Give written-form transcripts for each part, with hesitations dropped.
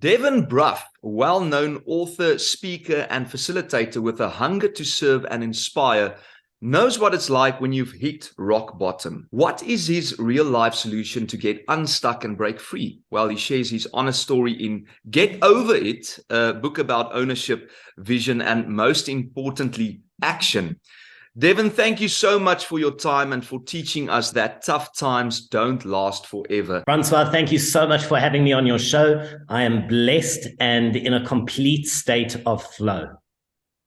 Devon Brough, well-known author, speaker, and facilitator with a hunger to serve and inspire, knows what it's like when you've hit rock bottom. What is his real-life solution to get unstuck and break free? Well, he shares his honest story in Get Over It, a book about ownership, vision, and most importantly, action. Devon, thank you so much for your time and for teaching us that tough times don't last forever. Francois, thank you so much for having me on your show. I am blessed and in a complete state of flow.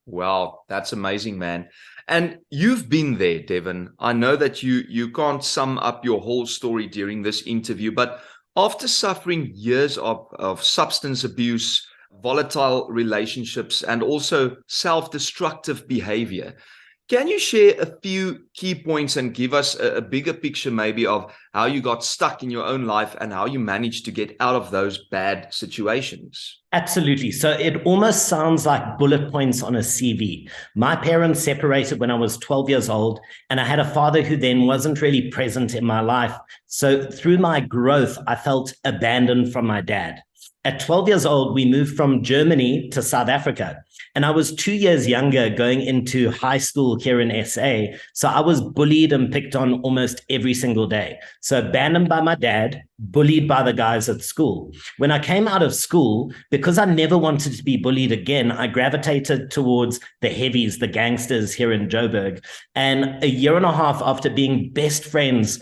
Wow, that's amazing, man. And you've been there, Devon. I know that you can't sum up your whole story during this interview, but after suffering years of substance abuse, volatile relationships, and also self-destructive behavior, can you share a few key points and give us a bigger picture maybe of how you got stuck in your own life and how you managed to get out of those bad situations? Absolutely. So it almost sounds like bullet points on a CV. My parents separated when I was 12 years old, and I had a father who then wasn't really present in my life. So through my growth, I felt abandoned from my dad. At 12 years old, we moved from Germany to South Africa. And I was 2 years younger going into high school here in SA. So I was bullied and picked on almost every single day. So abandoned by my dad, bullied by the guys at school. When I came out of school, because I never wanted to be bullied again, I gravitated towards the heavies, the gangsters here in Joburg. And a year and a half after being best friends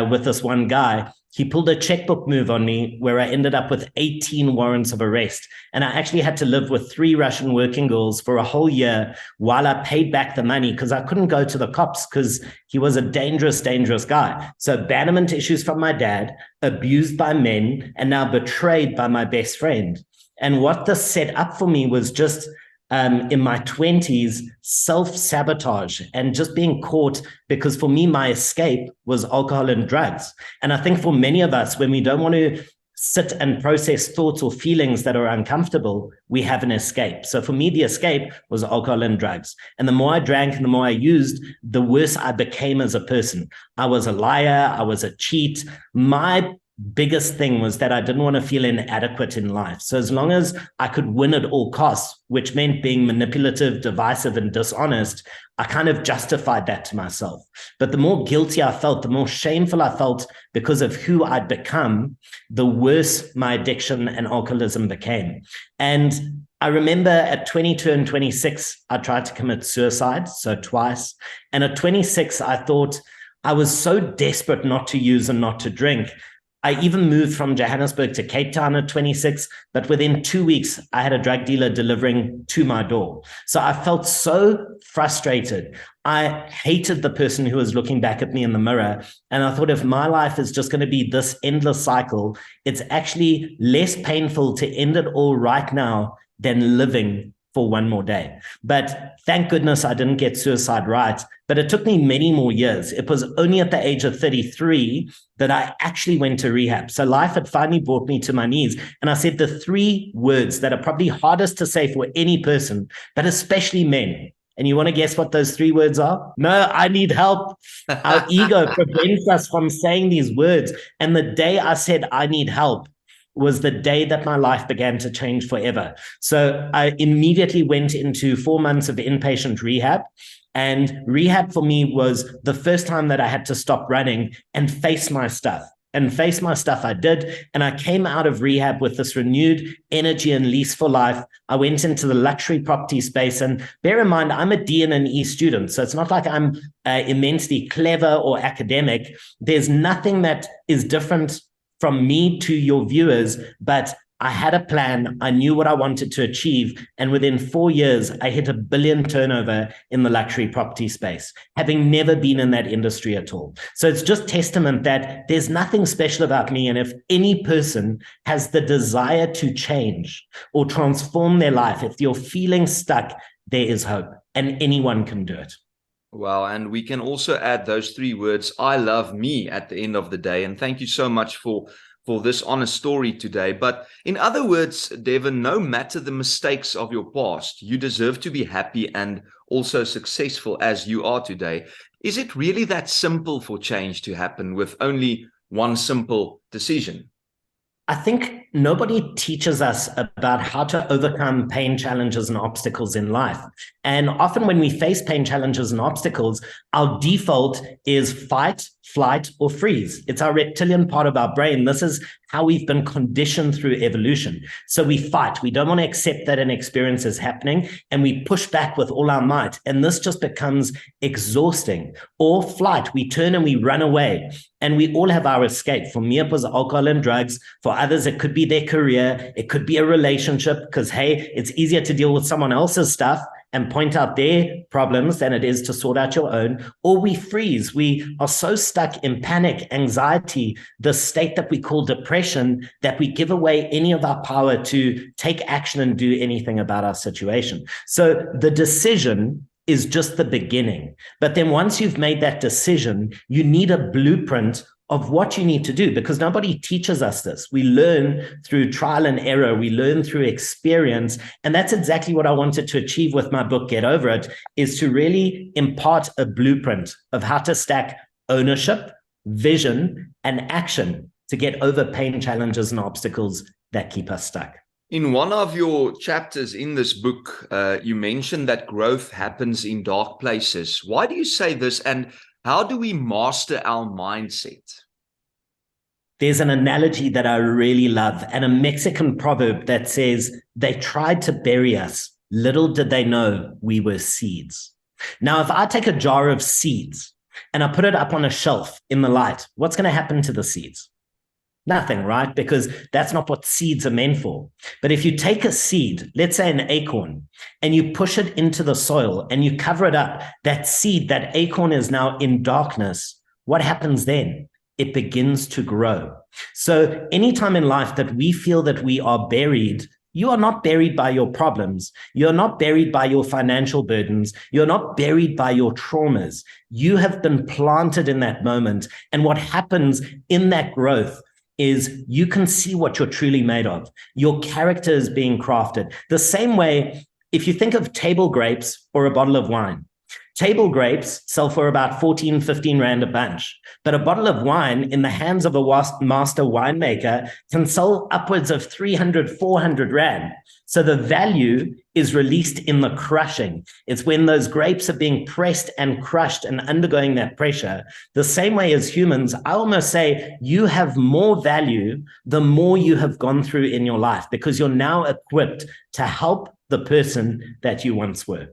with this one guy, he pulled a checkbook move on me where I ended up with 18 warrants of arrest. And I actually had to live with 3 Russian working girls for a whole year while I paid back the money because I couldn't go to the cops because he was a dangerous, dangerous guy. So abandonment issues from my dad, abused by men, and now betrayed by my best friend. And what this set up for me was just in my 20s, self-sabotage and just being caught, because for me, my escape was alcohol and drugs. And I think for many of us, when we don't want to sit and process thoughts or feelings that are uncomfortable, we have an escape. So for me, the escape was alcohol and drugs. And the more I drank and the more I used, the worse I became as a person. I was a liar. I was a cheat. My biggest thing was that I didn't want to feel inadequate in life. So as long as I could win at all costs, which meant being manipulative, divisive, and dishonest, I kind of justified that to myself. But the more guilty I felt, the more shameful I felt because of who I'd become, the worse my addiction and alcoholism became. And I remember at 22 and 26, I tried to commit suicide, so twice. And at 26, I thought I was so desperate not to use and not to drink. I even moved from Johannesburg to Cape Town at 26, but within 2 weeks, I had a drug dealer delivering to my door. So I felt so frustrated. I hated the person who was looking back at me in the mirror. And I thought, if my life is just going to be this endless cycle, it's actually less painful to end it all right now than living for one more day. But thank goodness I didn't get suicide right. But it took me many more years. It was only at the age of 33 that I actually went to rehab. So life had finally brought me to my knees. And I said the 3 words that are probably hardest to say for any person, but especially men. And you want to guess what those 3 words are? No, I need help. Our ego prevents us from saying these words. And the day I said, I need help, was the day that my life began to change forever. So I immediately went into 4 months of inpatient rehab. And rehab for me was the first time that I had to stop running and face my stuff. And face my stuff I did. And I came out of rehab with this renewed energy and lease for life. I went into the luxury property space. And bear in mind, I'm a D and an E student. So it's not like I'm immensely clever or academic. There's nothing that is different from me to your viewers, but I had a plan. I knew what I wanted to achieve. And within 4 years, I hit $1 billion turnover in the luxury property space, having never been in that industry at all. So it's just testament that there's nothing special about me. And if any person has the desire to change or transform their life, if you're feeling stuck, there is hope, and anyone can do it. Wow. And we can also add those 3 words, I love me, at the end of the day. And thank you so much for this honest story today. But in other words, Devon, no matter the mistakes of your past, you deserve to be happy and also successful as you are today. Is it really that simple for change to happen with only one simple decision? I think nobody teaches us about how to overcome pain, challenges, and obstacles in life. And often when we face pain, challenges, and obstacles, our default is fight, flight, or freeze. It's our reptilian part of our brain. This is how we've been conditioned through evolution. So we fight. We don't want to accept that an experience is happening, and we push back with all our might. And this just becomes exhausting. Or flight. We turn and we run away. And we all have our escape. For me, it was alcohol and drugs. For others, it could be their career. It could be a relationship because, hey, it's easier to deal with someone else's stuff and point out their problems than it is to sort out your own. Or we freeze. We are so stuck in panic, anxiety, the state that we call depression, that we give away any of our power to take action and do anything about our situation. So the decision is just the beginning. But then once you've made that decision, you need a blueprint of what you need to do, because nobody teaches us this. We learn through trial and error. We learn through experience. And that's exactly what I wanted to achieve with my book, Get Over It, is to really impart a blueprint of how to stack ownership, vision, and action to get over pain, challenges, and obstacles that keep us stuck. In one of your chapters in this book, you mentioned that growth happens in dark places. Why do you say this, and how do we master our mindset? There's an analogy that I really love, and a Mexican proverb that says, they tried to bury us. Little did they know we were seeds. Now, if I take a jar of seeds and I put it up on a shelf in the light, what's going to happen to the seeds? Nothing, right? Because that's not what seeds are meant for. But if you take a seed, let's say an acorn, and you push it into the soil and you cover it up, that seed, that acorn is now in darkness. What happens then? It begins to grow. So anytime in life that we feel that we are buried, you are not buried by your problems. You're not buried by your financial burdens. You're not buried by your traumas. You have been planted in that moment. And what happens in that growth is you can see what you're truly made of. Your character is being crafted. The same way, if you think of table grapes or a bottle of wine, table grapes sell for about 14, 15 Rand a bunch, but a bottle of wine in the hands of a master winemaker can sell upwards of 300, 400 Rand. So the value is released in the crushing. It's when those grapes are being pressed and crushed and undergoing that pressure. The same way as humans, I almost say you have more value the more you have gone through in your life, because you're now equipped to help the person that you once were.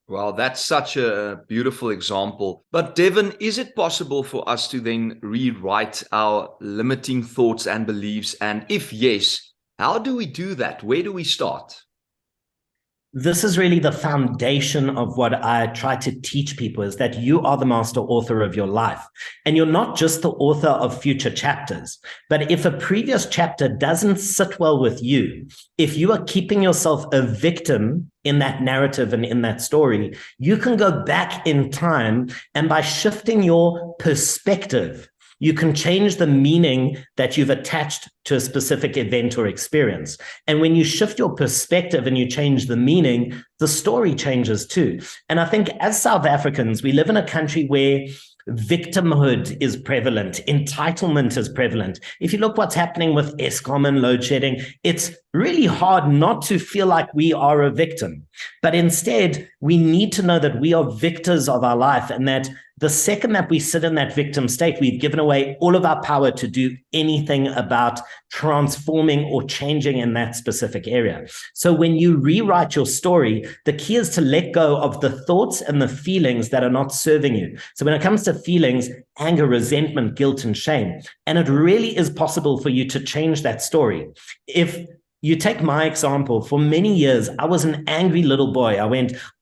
Well, that's such a beautiful example. But Devon, is it possible for us to then rewrite our limiting thoughts and beliefs? And if yes, how do we do that? Where do we start? This is really the foundation of what I try to teach people, is that you are the master author of your life. And you're not just the author of future chapters, but if a previous chapter doesn't sit well with you, if you are keeping yourself a victim in that narrative and in that story, you can go back in time, and by shifting your perspective, you can change the meaning that you've attached to a specific event or experience. And when you shift your perspective and you change the meaning, the story changes too. And I think as South Africans, we live in a country where victimhood is prevalent, entitlement is prevalent. If you look what's happening with Eskom and load shedding, it's really hard not to feel like we are a victim. But instead, we need to know that we are victors of our life, and that the second that we sit in that victim state, we've given away all of our power to do anything about transforming or changing in that specific area. So when you rewrite your story, the key is to let go of the thoughts and the feelings that are not serving you. So when it comes to feelings, anger, resentment, guilt, and shame, and it really is possible for you to change that story. If you take my example, for many years, I was an angry little boy.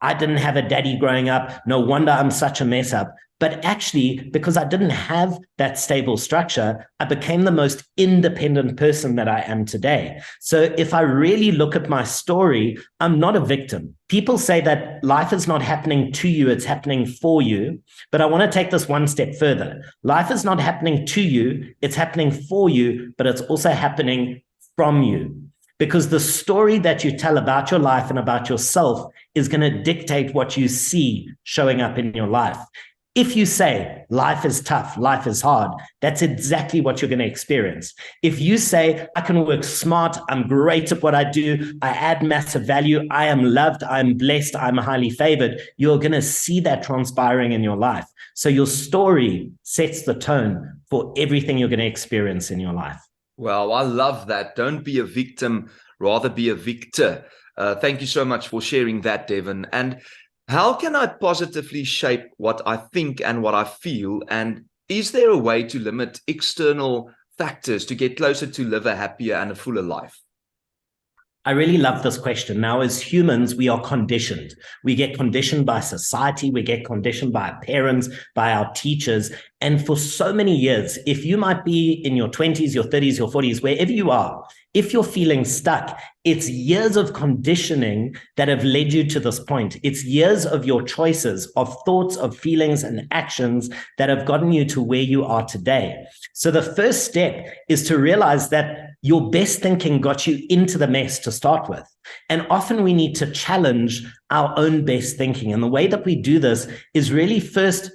I didn't have a daddy growing up. No wonder I'm such a mess up. But actually, because I didn't have that stable structure, I became the most independent person that I am today. So if I really look at my story, I'm not a victim. People say that life is not happening to you, it's happening for you. But I want to take this one step further. Life is not happening to you, it's happening for you, but it's also happening from you. Because the story that you tell about your life and about yourself is going to dictate what you see showing up in your life. If you say life is tough, life is hard, that's exactly what you're going to experience. If you say, I can work smart, I'm great at what I do, I add massive value, I am loved, I'm blessed, I'm highly favored, you're going to see that transpiring in your life. So your story sets the tone for everything you're going to experience in your life. Well, I love that. Don't be a victim, rather be a victor. Thank you so much for sharing that, Devon. And how can I positively shape what I think and what I feel? And is there a way to limit external factors to get closer to live a happier and a fuller life? I really love this question. Now, as humans, we are conditioned. We get conditioned by society. We get conditioned by our parents, by our teachers. And for so many years, if you might be in your 20s, your 30s, your 40s, wherever you are, if you're feeling stuck, it's years of conditioning that have led you to this point. It's years of your choices, of thoughts, of feelings, and actions that have gotten you to where you are today. So the first step is to realize that your best thinking got you into the mess to start with. And often we need to challenge our own best thinking. And the way that we do this is really first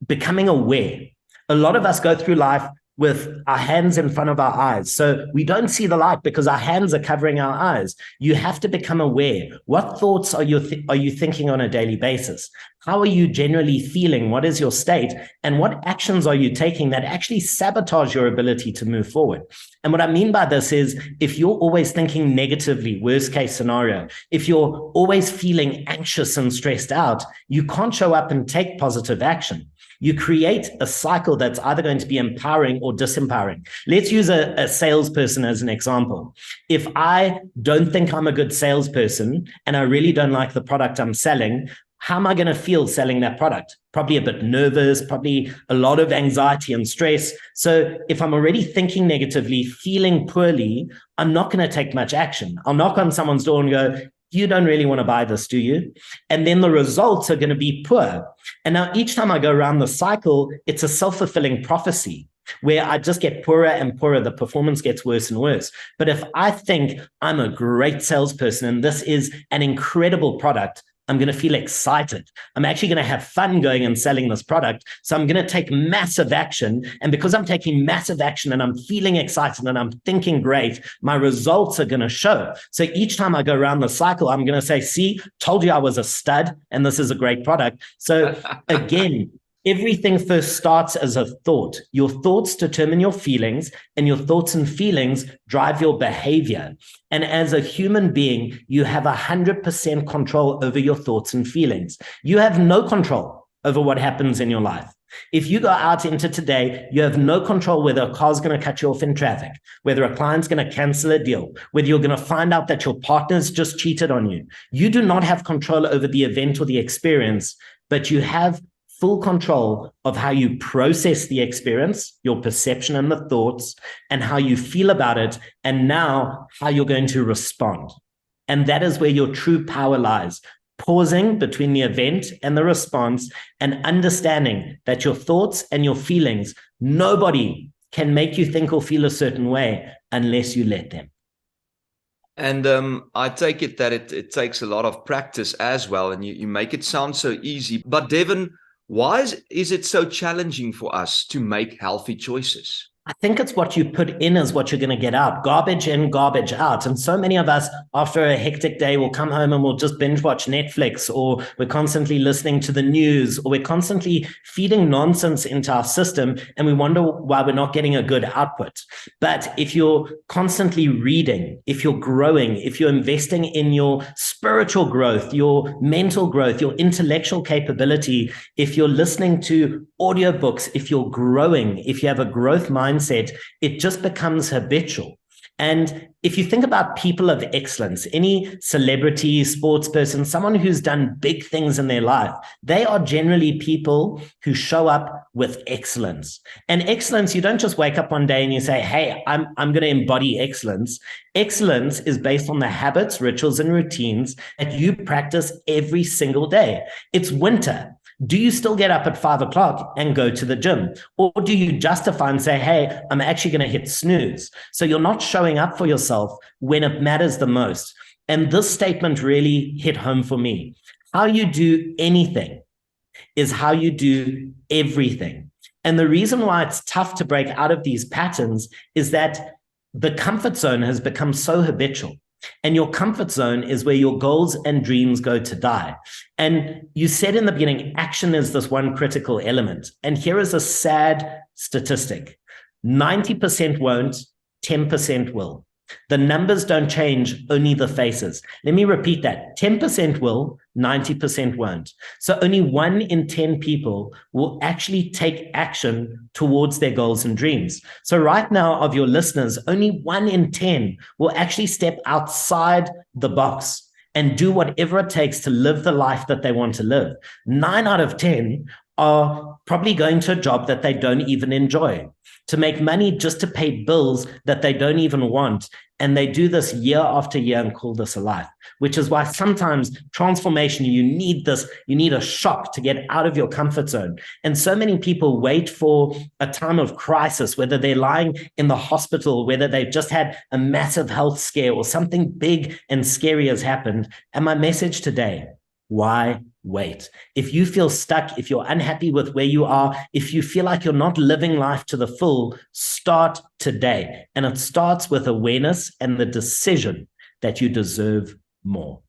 becoming aware. A lot of us go through life with our hands in front of our eyes. So we don't see the light because our hands are covering our eyes. You have to become aware. What thoughts are you thinking on a daily basis? How are you generally feeling? What is your state? And what actions are you taking that actually sabotage your ability to move forward? And what I mean by this is if you're always thinking negatively, worst case scenario, if you're always feeling anxious and stressed out, you can't show up and take positive action. You create a cycle that's either going to be empowering or disempowering. Let's use a salesperson as an example. If I don't think I'm a good salesperson and I really don't like the product I'm selling, how am I going to feel selling that product? Probably a bit nervous, probably a lot of anxiety and stress. So if I'm already thinking negatively, feeling poorly, I'm not going to take much action. I'll knock on someone's door and go, you don't really want to buy this, do you? And then the results are going to be poor. And now each time I go around the cycle, it's a self-fulfilling prophecy where I just get poorer and poorer. The performance gets worse and worse. But if I think I'm a great salesperson and this is an incredible product, I'm going to feel excited. I'm actually going to have fun going and selling this product. So I'm going to take massive action. And because I'm taking massive action and I'm feeling excited and I'm thinking great, my results are going to show. So each time I go around the cycle, I'm going to say, see, told you I was a stud and this is a great product. So again, everything first starts as a thought. Your thoughts determine your feelings, and your thoughts and feelings drive your behavior. And as a human being, you have 100% control over your thoughts and feelings. You have no control over what happens in your life. If you go out into today, you have no control whether a car's going to cut you off in traffic, whether a client's going to cancel a deal, whether you're going to find out that your partner's just cheated on you. You do not have control over the event or the experience, but you have full control of how you process the experience, your perception and the thoughts, and how you feel about it, and now how you're going to respond. And that is where your true power lies. Pausing between the event and the response and understanding that your thoughts and your feelings, nobody can make you think or feel a certain way unless you let them. And I take it that it takes a lot of practice as well, and you make it sound so easy. But Devon, why is it so challenging for us to make healthy choices? I think it's what you put in is what you're going to get out. Garbage in, garbage out. And so many of us, after a hectic day, will come home and we'll just binge watch Netflix, or we're constantly listening to the news, or we're constantly feeding nonsense into our system, and we wonder why we're not getting a good output. But if you're constantly reading, if you're growing, if you're investing in your spiritual growth, your mental growth, your intellectual capability, if you're listening to audiobooks, if you're growing, if you have a growth mindset, it just becomes habitual. And if you think about people of excellence, any celebrity, sports person, someone who's done big things in their life, they are generally people who show up with excellence. And excellence, you don't just wake up one day and you say, hey, I'm going to embody excellence. Excellence is based on the habits, rituals, and routines that you practice every single day. It's winter. Do you still get up at 5 o'clock and go to the gym? Or do you justify and say, hey, I'm actually going to hit snooze? So you're not showing up for yourself when it matters the most. And this statement really hit home for me. How you do anything is how you do everything. And the reason why it's tough to break out of these patterns is that the comfort zone has become so habitual. And your comfort zone is where your goals and dreams go to die. And you said in the beginning, action is this one critical element. And here is a sad statistic. 90% won't, 10% will. The numbers don't change, only the faces. Let me repeat that. 10% will, 90% won't. So only 1 in 10 people will actually take action towards their goals and dreams. So right now, of your listeners, only 1 in 10 will actually step outside the box and do whatever it takes to live the life that they want to live. 9 out of 10 are probably going to a job that they don't even enjoy, to make money just to pay bills that they don't even want. And they do this year after year and call this a life, which is why sometimes transformation, you need a shock to get out of your comfort zone. And so many people wait for a time of crisis, whether they're lying in the hospital, whether they've just had a massive health scare or something big and scary has happened. And my message today, why wait? If you feel stuck, if you're unhappy with where you are, if you feel like you're not living life to the full, start today. And it starts with awareness and the decision that you deserve more.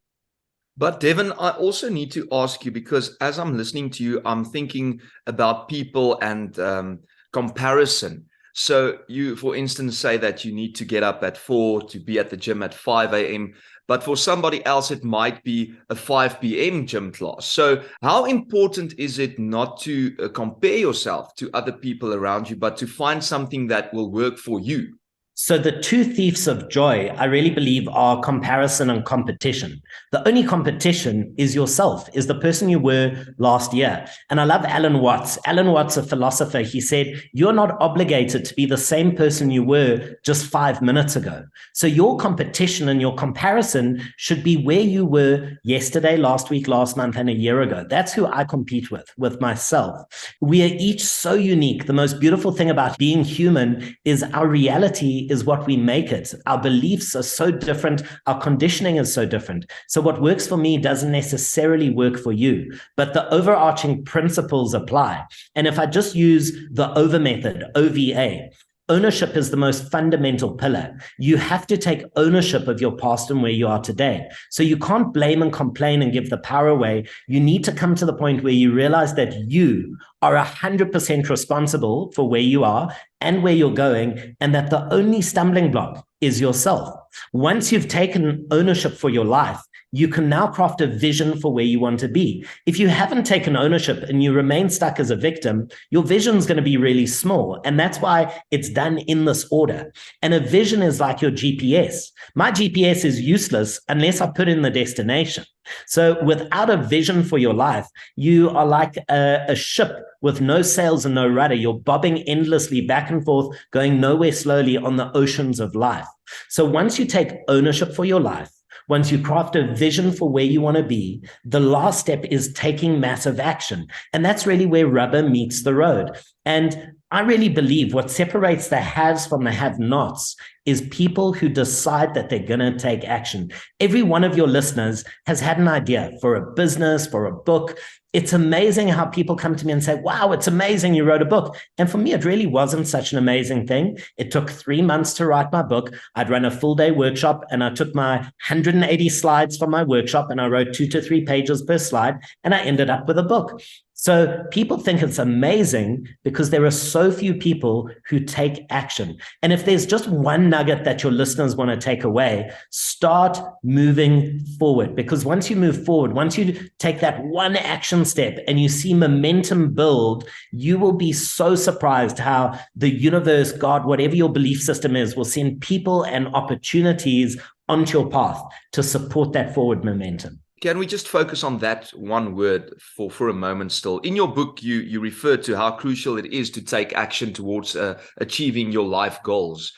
But Devon, I also need to ask you, because as I'm listening to you, I'm thinking about people and comparison. So you, for instance, say that you need to get up at 4 to be at the gym at 5 a.m. But for somebody else, it might be a 5 p.m. gym class. So how important is it not to compare yourself to other people around you, but to find something that will work for you? So the two thieves of joy, I really believe, are comparison and competition. The only competition is yourself, is the person you were last year. And I love Alan Watts. Alan Watts, a philosopher, he said, you're not obligated to be the same person you were just 5 minutes ago. So your competition and your comparison should be where you were yesterday, last week, last month, and a year ago. That's who I compete with myself. We are each so unique. The most beautiful thing about being human is our reality is what we make it. Our beliefs are so different. Our conditioning is so different. So what works for me doesn't necessarily work for you, but the overarching principles apply. And if I just use the OVA method, OVA, ownership is the most fundamental pillar. You have to take ownership of your past and where you are today. So you can't blame and complain and give the power away. You need to come to the point where you realize that you are 100% responsible for where you are and where you're going, and that the only stumbling block is yourself. Once you've taken ownership for your life, you can now craft a vision for where you want to be. If you haven't taken ownership and you remain stuck as a victim, your vision is going to be really small. And that's why it's done in this order. And a vision is like your GPS. My GPS is useless unless I put in the destination. So without a vision for your life, you are like a ship with no sails and no rudder. You're bobbing endlessly back and forth, going nowhere slowly on the oceans of life. So once you take ownership for your life, once you craft a vision for where you want to be, the last step is taking massive action. And that's really where rubber meets the road. And I really believe what separates the haves from the have-nots is people who decide that they're going to take action. Every one of your listeners has had an idea for a business, for a book. It's amazing how people come to me and say, wow, it's amazing you wrote a book. And for me, it really wasn't such an amazing thing. It took 3 months to write my book. I'd run a full day workshop and I took my 180 slides from my workshop and I wrote 2 to 3 pages per slide and I ended up with a book. So people think it's amazing because there are so few people who take action. And if there's just one nugget that your listeners want to take away, start moving forward. Because once you move forward, once you take that one action step and you see momentum build, you will be so surprised how the universe, God, whatever your belief system is, will send people and opportunities onto your path to support that forward momentum. Can we just focus on that one word for a moment still? In your book, you refer to how crucial it is to take action towards achieving your life goals.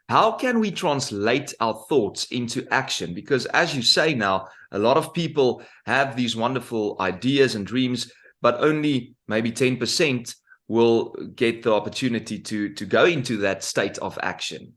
How can we translate our thoughts into action? Because as you say now, a lot of people have these wonderful ideas and dreams, but only maybe 10% will get the opportunity to go into that state of action.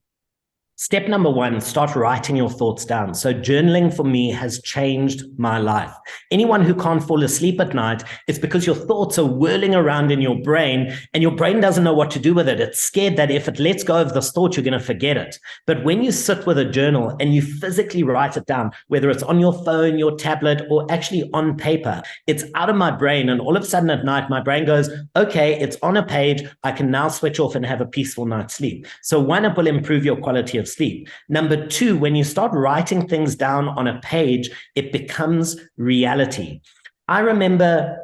Step number one, start writing your thoughts down. So journaling for me has changed my life. Anyone who can't fall asleep at night, it's because your thoughts are whirling around in your brain and your brain doesn't know what to do with it. It's scared that if it lets go of this thought, you're going to forget it. But when you sit with a journal and you physically write it down, whether it's on your phone, your tablet, or actually on paper, it's out of my brain. And all of a sudden at night, my brain goes, okay, it's on a page. I can now switch off and have a peaceful night's sleep. So one, it will improve your quality of sleep. Number two, when you start writing things down on a page, it becomes reality. I remember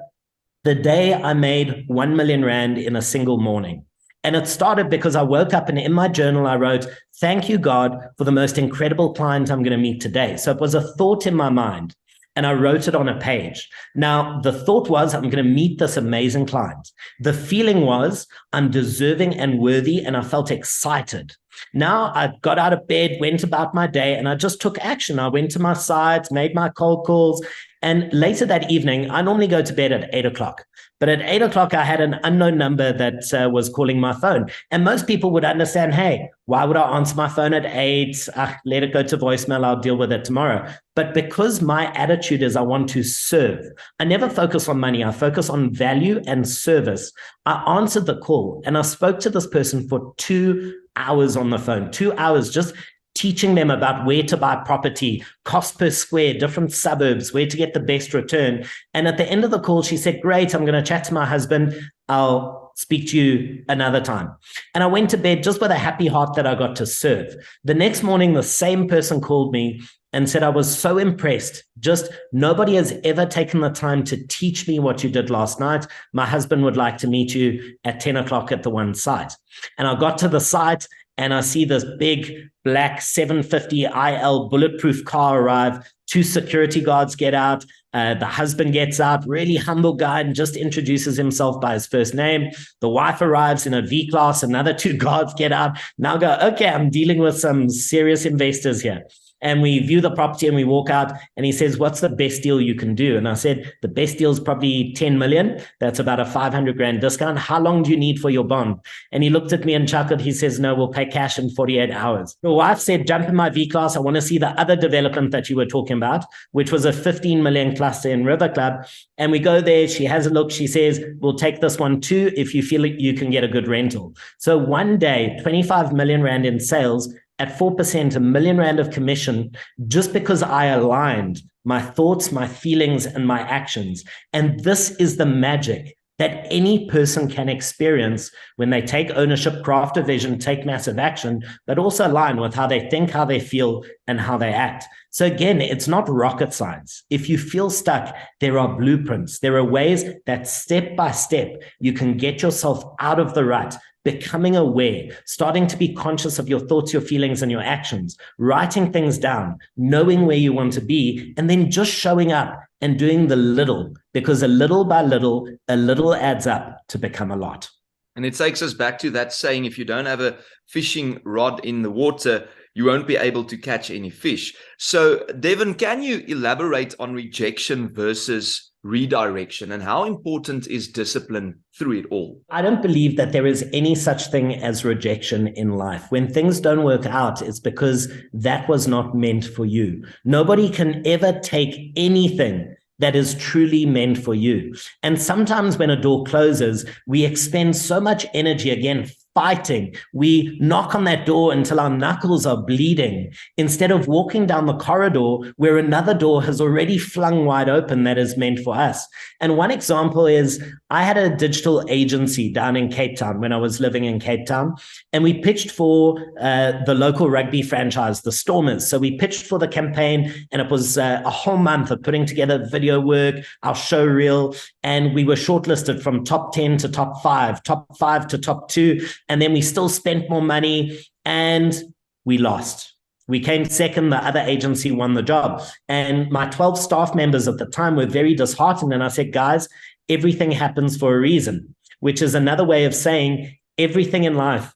the day I made 1 million Rand in a single morning. And it started because I woke up and in my journal, I wrote, thank you, God, for the most incredible client I'm going to meet today. So it was a thought in my mind. And I wrote it on a page. Now, the thought was, I'm going to meet this amazing client. The feeling was, I'm deserving and worthy, and I felt excited. Now, I got out of bed, went about my day, and I just took action. I went to my sites, made my cold calls, and later that evening, I normally go to bed at 8 o'clock. But at 8 o'clock, I had an unknown number that was calling my phone. And most people would understand, hey, why would I answer my phone at 8? Let it go to voicemail. I'll deal with it tomorrow. But because my attitude is I want to serve, I never focus on money. I focus on value and service. I answered the call and I spoke to this person for 2 hours on the phone, 2 hours just teaching them about where to buy property, cost per square, different suburbs, where to get the best return. And at the end of the call, she said, great, I'm going to chat to my husband. I'll speak to you another time. And I went to bed just with a happy heart that I got to serve. The next morning, the same person called me and said, I was so impressed. Just nobody has ever taken the time to teach me what you did last night. My husband would like to meet you at 10 o'clock at the one site. And I got to the site and I see this big black 750 IL bulletproof car arrive. 2 security guards get out. The husband gets out, really humble guy, and just introduces himself by his first name. The wife arrives in a V-Class. Another 2 guards get out. Now go, okay, I'm dealing with some serious investors here. And we view the property and we walk out and he says, what's the best deal you can do? And I said, the best deal is probably 10 million. That's about a 500 grand discount. How long do you need for your bond? And he looked at me and chuckled. He says, no, we'll pay cash in 48 hours. The wife said, jump in my V-Class. I want to see the other development that you were talking about, which was a 15 million cluster in River Club. And we go there. She has a look. She says, we'll take this one too if you feel like you can get a good rental. So one day, 25 million Rand in sales, at 4%, R1 million of commission, just because I aligned my thoughts, my feelings, and my actions. And this is the magic that any person can experience when they take ownership, craft a vision, take massive action, but also align with how they think, how they feel, and how they act. So again, it's not rocket science. If you feel stuck, there are blueprints. There are ways that step by step, you can get yourself out of the rut, becoming aware, starting to be conscious of your thoughts, your feelings, and your actions, writing things down, knowing where you want to be, and then just showing up and doing the little, because a little by little, a little adds up to become a lot. And it takes us back to that saying, if you don't have a fishing rod in the water, you won't be able to catch any fish. So, Devon, can you elaborate on rejection versus redirection and how important is discipline through it all? I don't believe that there is any such thing as rejection in life. When things don't work out, it's because that was not meant for you. Nobody can ever take anything that is truly meant for you. And sometimes when a door closes, we expend so much energy again fighting. We knock on that door until our knuckles are bleeding, instead of walking down the corridor where another door has already flung wide open that is meant for us. And one example is I had a digital agency down in Cape Town when I was living in Cape Town, and we pitched for the local rugby franchise, the Stormers. So we pitched for the campaign, and it was a whole month of putting together video work, our show reel, and we were shortlisted from top 10 to top 5 to top 2. And then we still spent more money and we lost. We came second. The other agency won the job. And my 12 staff members at the time were very disheartened. And I said, guys, everything happens for a reason, which is another way of saying everything in life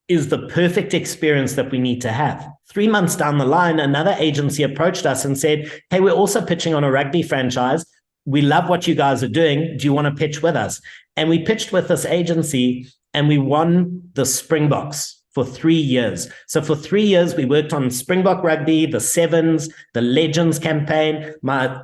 is the perfect experience that we need to have. 3 months down the line, another agency approached us and said, hey, we're also pitching on a rugby franchise. We love what you guys are doing. Do you want to pitch with us? And we pitched with this agency and we won the Springboks for 3 years. So for 3 years, we worked on Springbok Rugby, the Sevens, the Legends campaign. My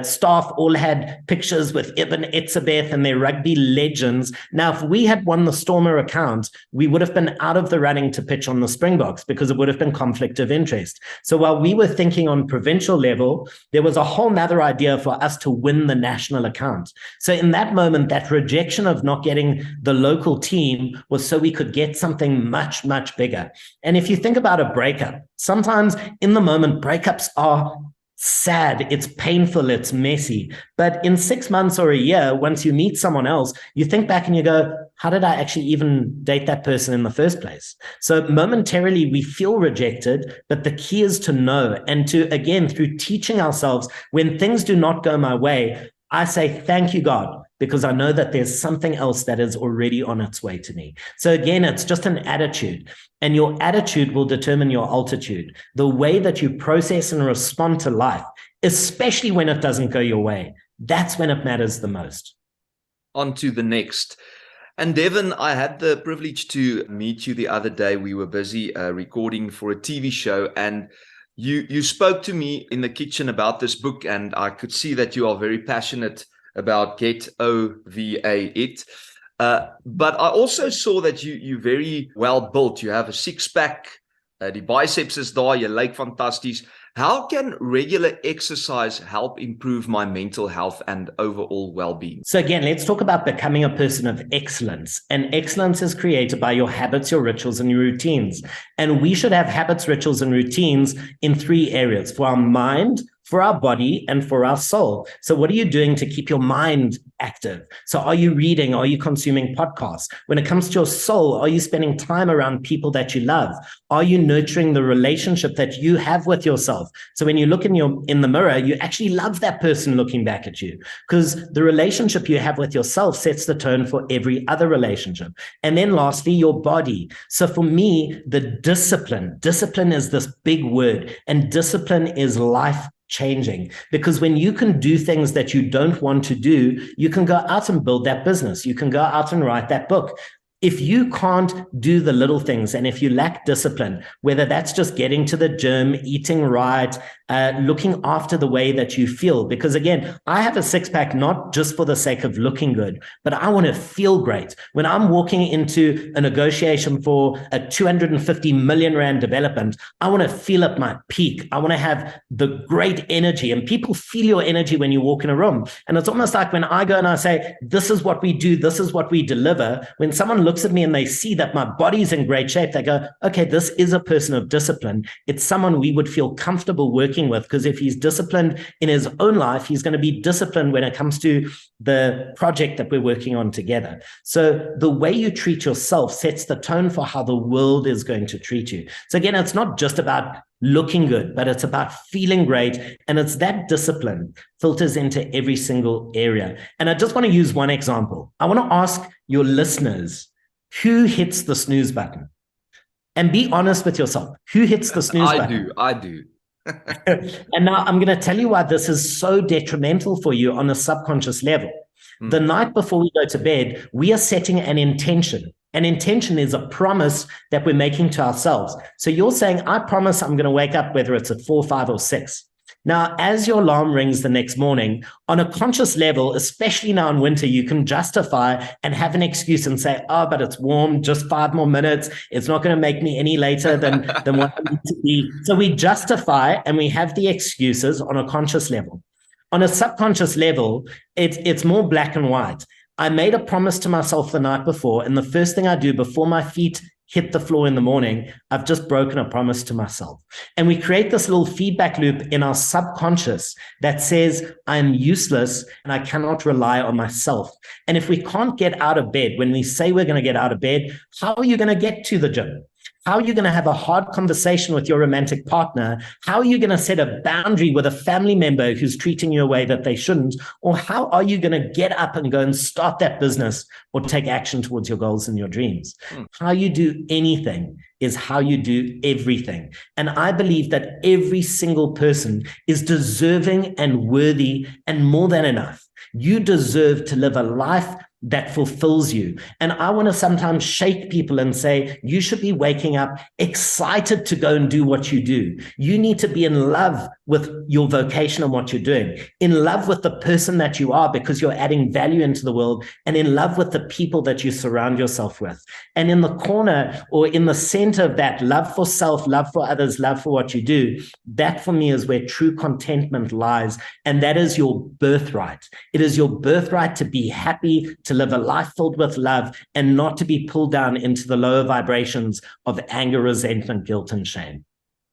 staff all had pictures with Ibn Etzebeth and their rugby legends. Now, if we had won the Stormer account, we would have been out of the running to pitch on the Springboks because it would have been conflict of interest. So while we were thinking on provincial level, there was a whole nother idea for us to win the national account. So in that moment, that rejection of not getting the local team was so we could get something much, much bigger. And if you think about a breakup, sometimes in the moment, breakups are sad, it's painful, it's messy. But in 6 months or a year, once you meet someone else, you think back and you go, how did I actually even date that person in the first place? So momentarily we feel rejected, but the key is to know and to, again, through teaching ourselves, when things do not go my way, I say, thank you, God, because I know that there's something else that is already on its way to me. So again, it's just an attitude, and your attitude will determine your altitude. The way that you process and respond to life, especially when it doesn't go your way, that's when it matters the most. On to the next. And Devon, I had the privilege to meet you the other day. We were busy recording for a TV show, and you spoke to me in the kitchen about this book, and I could see that you are very passionate about Get OVA It. But I also saw that you're very well built. You have a six-pack, die biceps is daar, jy lyk fantasties. How can regular exercise help improve my mental health and overall well-being? So again, let's talk about becoming a person of excellence. And excellence is created by your habits, your rituals, and your routines. And we should have habits, rituals, and routines in 3 areas: for our mind, for our body, and for our soul. So what are you doing to keep your mind active? So are you reading? Are you consuming podcasts? When it comes to your soul, are you spending time around people that you love? Are you nurturing the relationship that you have with yourself? So when you look in the mirror, you actually love that person looking back at you, because the relationship you have with yourself sets the tone for every other relationship. And then lastly, your body. So for me, the discipline is this big word, and discipline is life changing, because when you can do things that you don't want to do, you can go out and build that business. You can go out and write that book. If you can't do the little things, and if you lack discipline, whether that's just getting to the gym, eating right, looking after the way that you feel, because again, I have a six-pack not just for the sake of looking good, but I want to feel great. When I'm walking into a negotiation for a 250 million rand development, I want to feel at my peak. I want to have the great energy, and people feel your energy when you walk in a room. And it's almost like when I go and I say, this is what we do, this is what we deliver, when someone looks at me and they see that my body's in great shape, they go, okay, this is a person of discipline. It's someone we would feel comfortable working with, because if he's disciplined in his own life, he's going to be disciplined when it comes to the project that we're working on together. So the way you treat yourself sets the tone for how the world is going to treat you. So again, it's not just about looking good, but it's about feeling great. And it's that discipline filters into every single area. And I just want to use one example. I want to ask your listeners, who hits the snooze button? And be honest with yourself. Who hits the snooze button? I do. And now I'm going to tell you why this is so detrimental for you on a subconscious level. The night before we go to bed, we are setting an intention. An intention is a promise that we're making to ourselves. So you're saying, I promise I'm going to wake up, whether it's at 4, 5, or 6. Now, as your alarm rings the next morning, on a conscious level, especially now in winter, you can justify and have an excuse and say, oh, but it's warm, just 5 more minutes. It's not going to make me any later than what I need to be. So we justify and we have the excuses on a conscious level. On a subconscious level, it's more black and white. I made a promise to myself the night before, and the first thing I do before my feet hit the floor in the morning, I've just broken a promise to myself. And we create this little feedback loop in our subconscious that says, I'm useless and I cannot rely on myself. And if we can't get out of bed, when we say we're going to get out of bed, how are you going to get to the gym? How are you going to have a hard conversation with your romantic partner? How are you going to set a boundary with a family member who's treating you a way that they shouldn't? Or how are you going to get up and go and start that business or take action towards your goals and your dreams? How you do anything is how you do everything. And I believe that every single person is deserving and worthy and more than enough. You deserve to live a life that fulfills you. And I want to sometimes shake people and say, you should be waking up excited to go and do what you do. You need to be in love with your vocation and what you're doing, in love with the person that you are because you're adding value into the world, and in love with the people that you surround yourself with. And in the corner or in the center of that, love for self, love for others, love for what you do, that for me is where true contentment lies. And that is your birthright. It is your birthright to be happy, to live a life filled with love, and not to be pulled down into the lower vibrations of anger, resentment, guilt, and shame.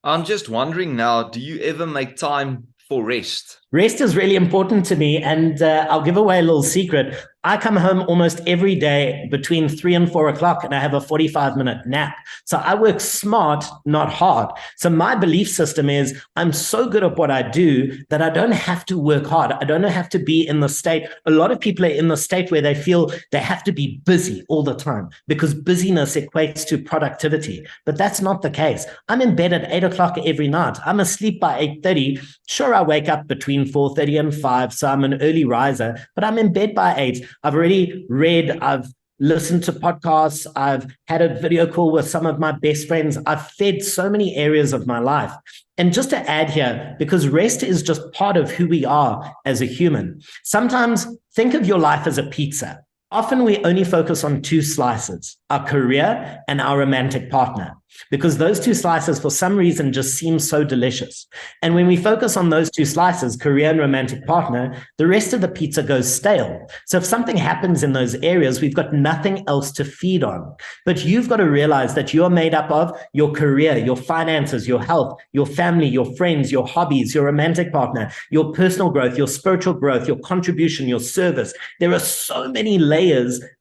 I'm just wondering now, do you ever make time for rest? Rest is really important to me, and I'll give away a little secret. I come home almost every day between 3 and 4 o'clock, and I have a 45-minute nap. So I work smart, not hard. So my belief system is I'm so good at what I do that I don't have to work hard. I don't have to be in the state. A lot of people are in the state where they feel they have to be busy all the time because busyness equates to productivity. But that's not the case. I'm in bed at 8 o'clock every night. I'm asleep by 8:30. Sure, I wake up between 4:30 and 5, so I'm an early riser, but I'm in bed by 8. I've already read, I've listened to podcasts, I've had a video call with some of my best friends. I've fed so many areas of my life. And just to add here, because rest is just part of who we are as a human. Sometimes think of your life as a pizza. Often we only focus on 2 slices, our career and our romantic partner, because those 2 slices for some reason just seem so delicious. And when we focus on those 2 slices, career and romantic partner, the rest of the pizza goes stale. So if something happens in those areas, we've got nothing else to feed on. But you've got to realize that you're made up of your career, your finances, your health, your family, your friends, your hobbies, your romantic partner, your personal growth, your spiritual growth, your contribution, your service. There are so many layers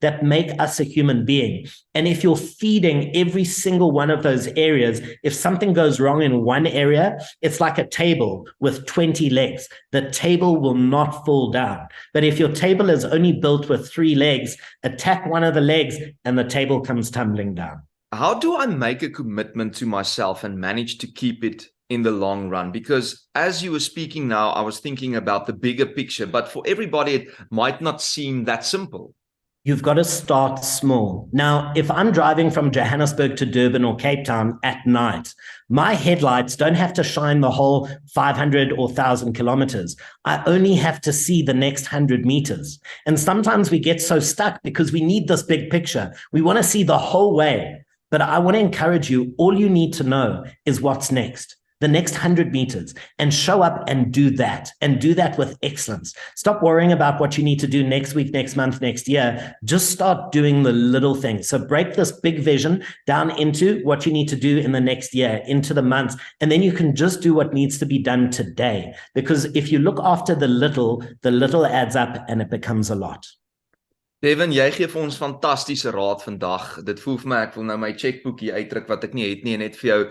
that make us a human being. And if you're feeding every single one of those areas, if something goes wrong in one area, it's like a table with 20 legs. The table will not fall down. But if your table is only built with 3 legs, attack one of the legs and the table comes tumbling down. How do I make a commitment to myself and manage to keep it in the long run? Because as you were speaking now, I was thinking about the bigger picture, but for everybody, it might not seem that simple. You've got to start small. Now, if I'm driving from Johannesburg to Durban or Cape Town at night, my headlights don't have to shine the whole 500 or 1,000 kilometers. I only have to see the next 100 meters. And sometimes we get so stuck because we need this big picture. We want to see the whole way. But I want to encourage you, all you need to know is what's next. The next 100 meters, and show up and do that with excellence. Stop worrying about what you need to do next week, next month, next year. Just start doing the little things. So break this big vision down into what you need to do in the next year, into the months, and then you can just do what needs to be done today. Because if you look after the little adds up and it becomes a lot. Devon, jy gee vir ons fantastiese raad vandag. Dit voel vir my ek wil nou my checkboek hier uitdruk wat ek nie het nie en net vir jou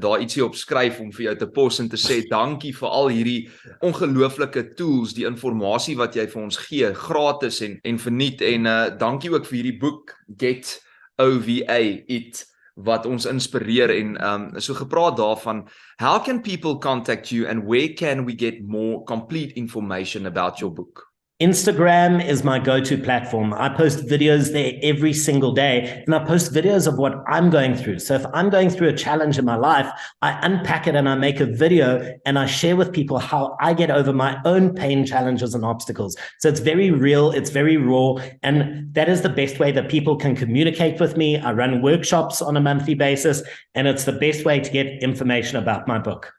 daar ietsie op skryf om vir jou te pos en te sê dankie vir al hierdie ongelooflike tools, die inligting wat jy vir ons gee, gratis en verniet en dankie ook vir hierdie boek Get OVA It wat ons inspireer en so gepraat daarvan, how can people contact you and where can we get more complete information about your book? Instagram is my go-to platform. I post videos there every single day, and I post videos of what I'm going through. So if I'm going through a challenge in my life, I unpack it and I make a video and I share with people how I get over my own pain, challenges, and obstacles. So it's very real, it's very raw, and that is the best way that people can communicate with me. I run workshops on a monthly basis, and it's the best way to get information about my book.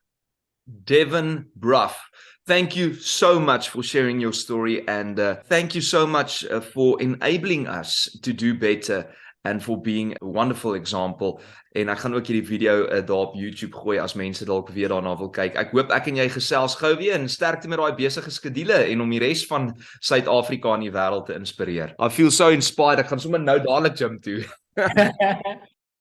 Devon Brough, thank you so much for sharing your story and thank you so much for enabling us to do better and for being a wonderful example. En ek gaan ook hierdie video daar op YouTube gooi as mense dalk weer daarna wil kyk. Ek hoop ek en jy gesels gou weer en sterkte met daai besige skedule en om die res van Suid-Afrika en die wêreld te inspireer. I feel so inspired. Ek gaan sommer nou dadelik gym toe.